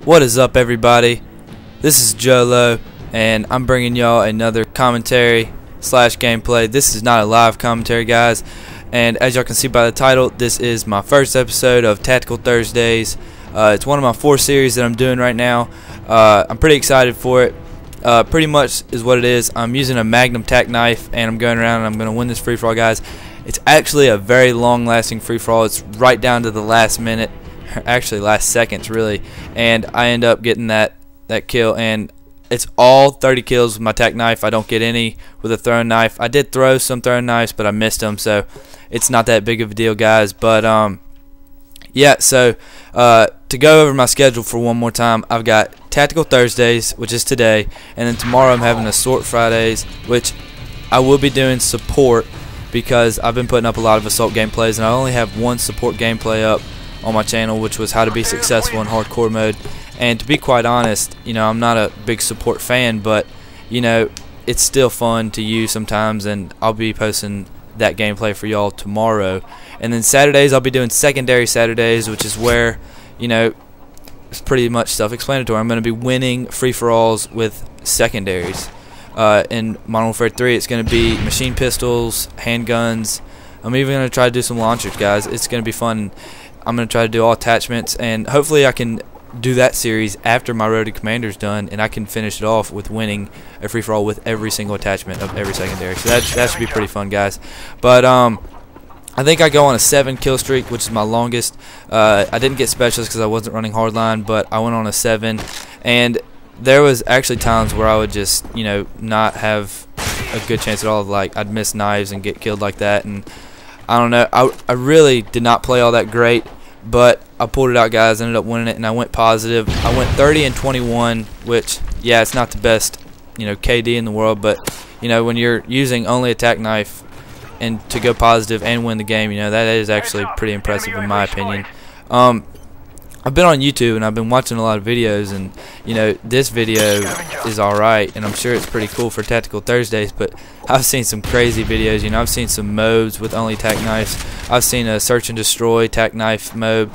What is up, everybody? This is Jolo, and I'm bringing y'all another commentary slash gameplay. This is not a live commentary, guys, and as y'all can see by the title, this is my first episode of Tactical Thursdays. It's one of my 4 series that I'm doing right now. I'm pretty excited for it. Pretty much is what it is. I'm using a Magnum tack knife, and I'm going around and I'm going to win this free-for-all, guys. It's actually a very long-lasting free-for-all. It's right down to the last minute. Actually last seconds, really, and I end up getting that kill, and it's all 30 kills with my tack knife. I don't get any with a throwing knife. I did throw some throwing knives, but I missed them, so it's not that big of a deal, guys. But yeah, so to go over my schedule for one more time, I've got Tactical Thursdays, which is today, and then tomorrow I'm having Assault Fridays, which I will be doing support because I've been putting up a lot of assault gameplays, and I only have one support gameplay up on my channel, which was how to be successful in hardcore mode. And to be quite honest, you know, I'm not a big support fan, but you know, it's still fun to use sometimes, and I'll be posting that gameplay for y'all tomorrow. And then Saturdays I'll be doing secondary Saturdays, which is where, you know, it's pretty much self-explanatory. I'm going to be winning free-for-alls with secondaries. In Modern Warfare 3 it's going to be machine pistols, handguns. I'm even going to try to do some launchers, guys. It's going to be fun. I'm going to try to do all attachments, and hopefully I can do that series after my Road to Commander's done, and I can finish it off with winning a free-for-all with every single attachment of every secondary. So that should be pretty fun, guys. But I think I go on a 7 kill streak, which is my longest. I didn't get specialists because I wasn't running hardline, but I went on a 7, and there was actually times where I would just, you know, not have a good chance at all. Like, I'd miss knives and get killed like that, and I don't know. I really did not play all that great, but I pulled it out, guys. Ended up winning it, and I went positive. I went 30 and 21, which, yeah, it's not the best, you know, KD in the world, but you know, when you're using only a tack knife and to go positive and win the game, you know, that is actually pretty impressive in my opinion. I've been on YouTube and I've been watching a lot of videos, and you know, this video is alright, and I'm sure it's pretty cool for Tactical Thursdays, but I've seen some crazy videos. You know, I've seen some modes with only tack knives. I've seen a search and destroy tack knife mode.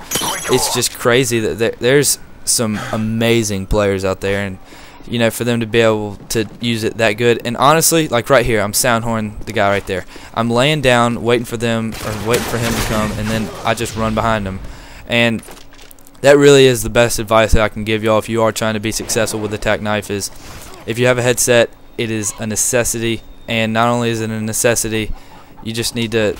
It's just crazy that there's some amazing players out there, and you know, for them to be able to use it that good. And honestly, like right here, I'm soundhorn the guy right there. I'm laying down waiting for them, or waiting for him to come, and then I just run behind him. And that really is the best advice that I can give y'all if you are trying to be successful with the tack knife. Is if you have a headset, it is a necessity. And not only is it a necessity, you just need to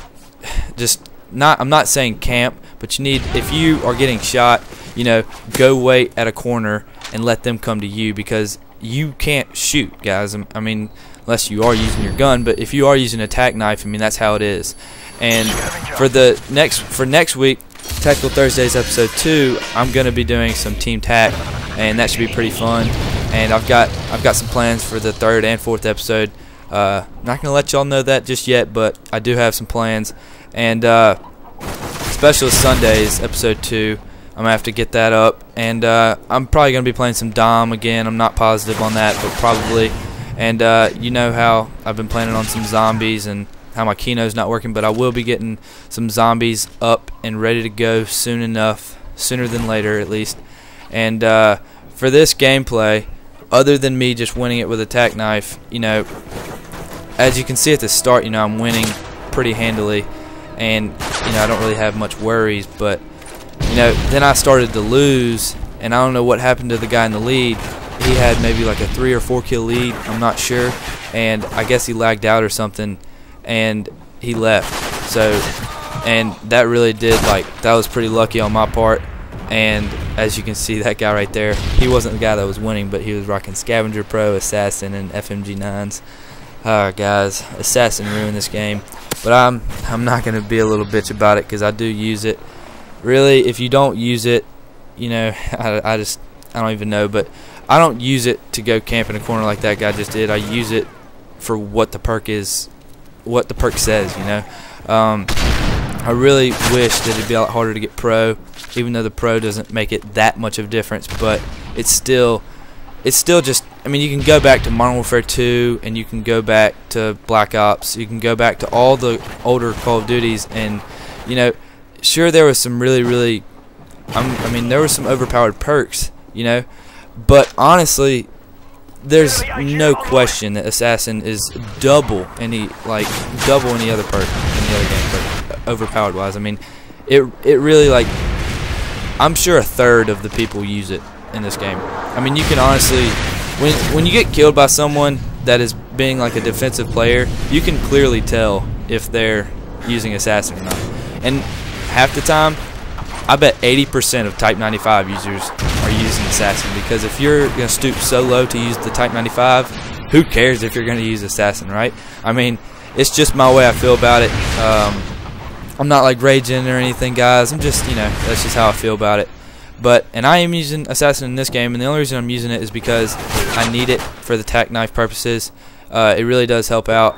I'm not saying camp, but you need, if you are getting shot, you know, go wait at a corner and let them come to you, because you can't shoot, guys. I mean, unless you are using your gun, but if you are using a tack knife, I mean, that's how it is. And for next week, Tactical Thursdays episode 2, I'm going to be doing some team tack, and that should be pretty fun. And I've got some plans for the 3rd and 4th episode. Not going to let y'all know that just yet, but I do have some plans. And Specialist Sundays episode 2, I'm going to have to get that up, and I'm probably going to be playing some Dom again. I'm not positive on that, but probably. And you know how I've been planning on some zombies and how my Kino's not working, but I will be getting some zombies up and ready to go soon enough, sooner than later at least. And for this gameplay, other than me just winning it with a tack knife, you know, as you can see at the start, you know, I'm winning pretty handily, and you know, I don't really have much worries. But you know, then I started to lose, and I don't know what happened to the guy in the lead. He had maybe like a 3 or 4 kill lead, I'm not sure, and I guess he lagged out or something, and he left. So, and that really did, like, that was pretty lucky on my part. And as you can see, that guy right there, he wasn't the guy that was winning, but he was rocking Scavenger Pro, Assassin, and FMG 9s. Guys, Assassin ruined this game, but I'm not gonna be a little bitch about it, because I do use it. Really, if you don't use it, you know, I don't even know, but I don't use it to go camp in a corner like that guy just did. I use it for what the perk is, what the perk says, you know. I really wish that it'd be a lot harder to get pro, even though the pro doesn't make it that much of a difference, but it's still just, I mean, you can go back to Modern Warfare 2, and you can go back to Black Ops, you can go back to all the older Call of Duties, and you know, sure, there was some really I mean, there were some overpowered perks, you know. But honestly, there's no question that Assassin is double any other perk in the other game, overpowered wise. I mean, it really, like, I'm sure a third of the people use it in this game. I mean, you can honestly, when you get killed by someone that is being like a defensive player, you can clearly tell if they're using Assassin or not. And half the time, I bet 80% of Type 95 users are using Assassin, because if you're going to stoop so low to use the Type 95, who cares if you're going to use Assassin, right? I mean, it's just my way I feel about it. I'm not like raging or anything, guys. I'm just, you know, that's just how I feel about it. And I am using Assassin in this game, and the only reason I'm using it is because I need it for the tack knife purposes. It really does help out,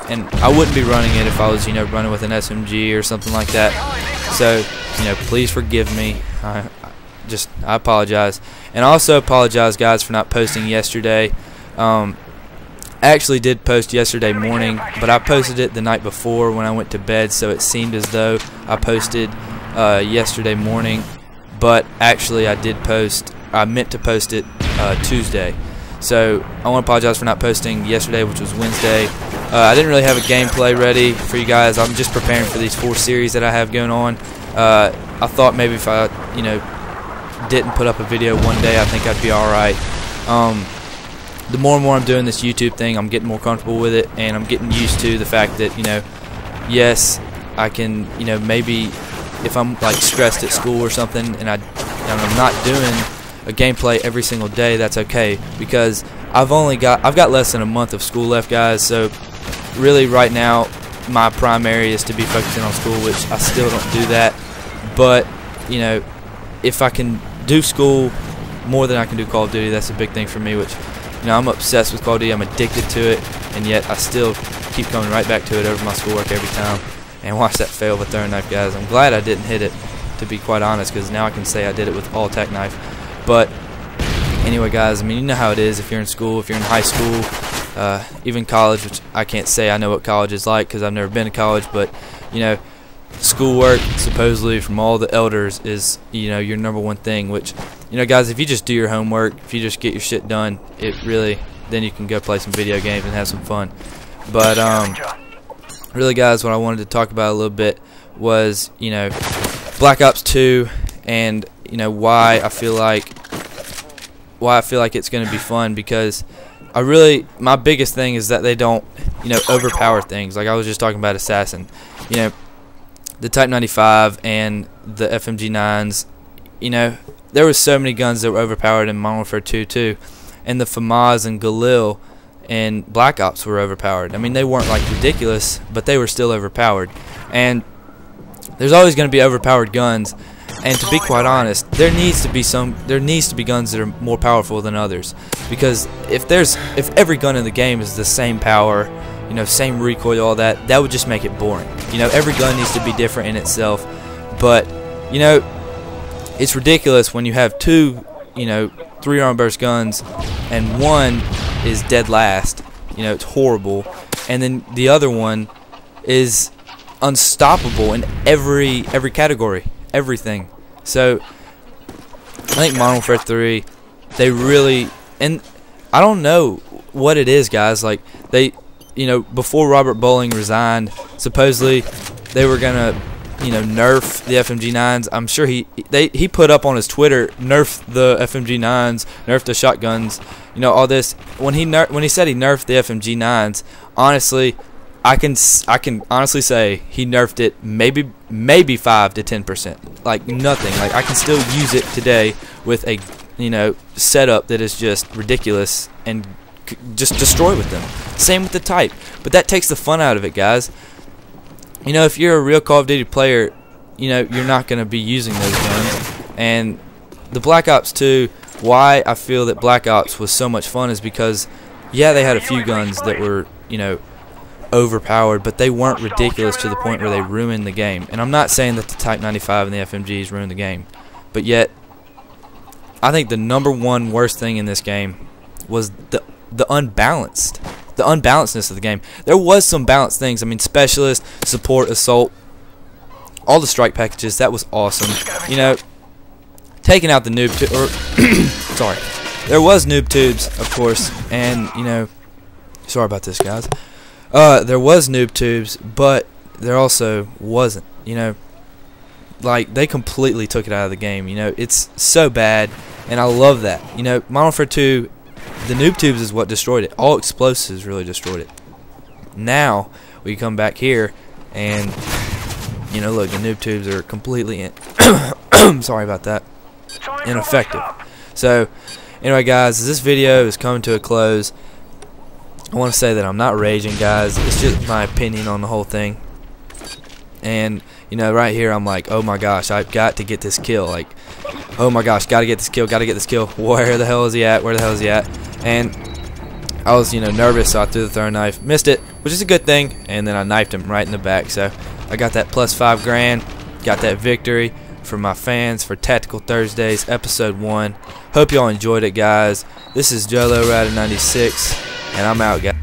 and I wouldn't be running it if I was, you know, running with an SMG or something like that. So, you know, please forgive me. I apologize, and I also apologize, guys, for not posting yesterday. I actually did post yesterday morning, but I posted it the night before when I went to bed, so it seemed as though I posted yesterday morning. But actually, I meant to post it Tuesday. So I want to apologize for not posting yesterday, which was Wednesday. I didn't really have a gameplay ready for you guys. I'm just preparing for these 4 series that I have going on. I thought maybe if I, you know, didn't put up a video one day, I think I'd be alright. The more and more I'm doing this YouTube thing, I'm getting more comfortable with it, and I'm getting used to the fact that, you know, yes, I can, you know, maybe if I'm like stressed at school or something and I'm not doing a gameplay every single day, that's okay, because I've got less than a month of school left, guys. So really right now my primary is to be focusing on school, which I still don't do that. But, you know, if I can do school more than I can do Call of Duty, that's a big thing for me, which, you know, I'm obsessed with Call of Duty. I'm addicted to it, and yet I still keep coming right back to it over my schoolwork every time. And watch that fail with throwing knife, guys. I'm glad I didn't hit it, to be quite honest, because now I can say I did it with all tack knife. But anyway, guys, I mean, you know how it is if you're in school, if you're in high school, even college, which I can't say I know what college is like because I've never been to college, but, you know, schoolwork supposedly from all the elders is, you know, your #1 thing, which, you know, guys, if you just do your homework, if you just get your shit done, it really, then you can go play some video games and have some fun. But really, guys, what I wanted to talk about a little bit was, you know, Black Ops 2, and, you know, why I feel like it's going to be fun, because my biggest thing is that they don't, you know, overpower things. Like I was just talking about Assassin, you know, the Type 95 and the FMG9s, you know, there was so many guns that were overpowered in Modern Warfare 2 too, and the FAMAS and Galil and Black Ops were overpowered. I mean, they weren't like ridiculous, but they were still overpowered. And there's always going to be overpowered guns. And to be quite honest, there needs to be guns that are more powerful than others. Because if every gun in the game is the same power, you know, same recoil, all that, that would just make it boring. You know, every gun needs to be different in itself. But, you know, it's ridiculous when you have 2, you know, 3-arm burst guns, and one is dead last. You know, it's horrible, and then the other one is unstoppable in every category, everything. So I think Modern Warfare 3, they really, and I don't know what it is, guys. Like, they, you know, before Robert Bowling resigned, supposedly they were gonna, you know, nerf the FMG9s. I'm sure he put up on his Twitter, nerf the FMG9s, nerf the shotguns, you know, all this. When he said he nerfed the FMG9s, honestly, I can honestly say he nerfed it maybe 5 to 10%, like nothing. Like, I can still use it today with a, you know, setup that is just ridiculous and just destroy with them. Same with the Type, but that takes the fun out of it, guys. You know, if you're a real Call of Duty player, you know, you're not going to be using those guns. And the Black Ops 2, why I feel that Black Ops was so much fun is because, yeah, they had a few guns that were, you know, overpowered, but they weren't ridiculous to the point where they ruined the game. And I'm not saying that the Type 95 and the FMGs ruined the game, but yet I think the #1 worst thing in this game was the unbalancedness of the game. There was some balanced things. I mean, Specialist, Support, Assault, all the strike packages, that was awesome. You know, taking out the noob sorry, there was noob tubes, of course, and you know, sorry about this, guys. There was noob tubes, but there also wasn't. You know, like they completely took it out of the game. You know, it's so bad, and I love that. You know, Modern Warfare 2, the noob tubes is what destroyed it. All explosives really destroyed it. Now we come back here, and you know, look, the noob tubes are completely sorry about that, ineffective. So anyway, guys, as this video is coming to a close, I want to say that I'm not raging, guys. It's just my opinion on the whole thing. And you know, right here I'm like, oh my gosh, I've got to get this kill. Like, oh my gosh, gotta get this kill, gotta get this kill. Where the hell is he at? Where the hell is he at? And I was, you know, nervous, so I threw the throwing knife, missed it, which is a good thing, and then I knifed him right in the back. So I got that plus $5 grand, got that victory for my fans for Tactical Thursdays episode 1. Hope y'all enjoyed it, guys. This is Jolo Rada 96, and I'm out, guys.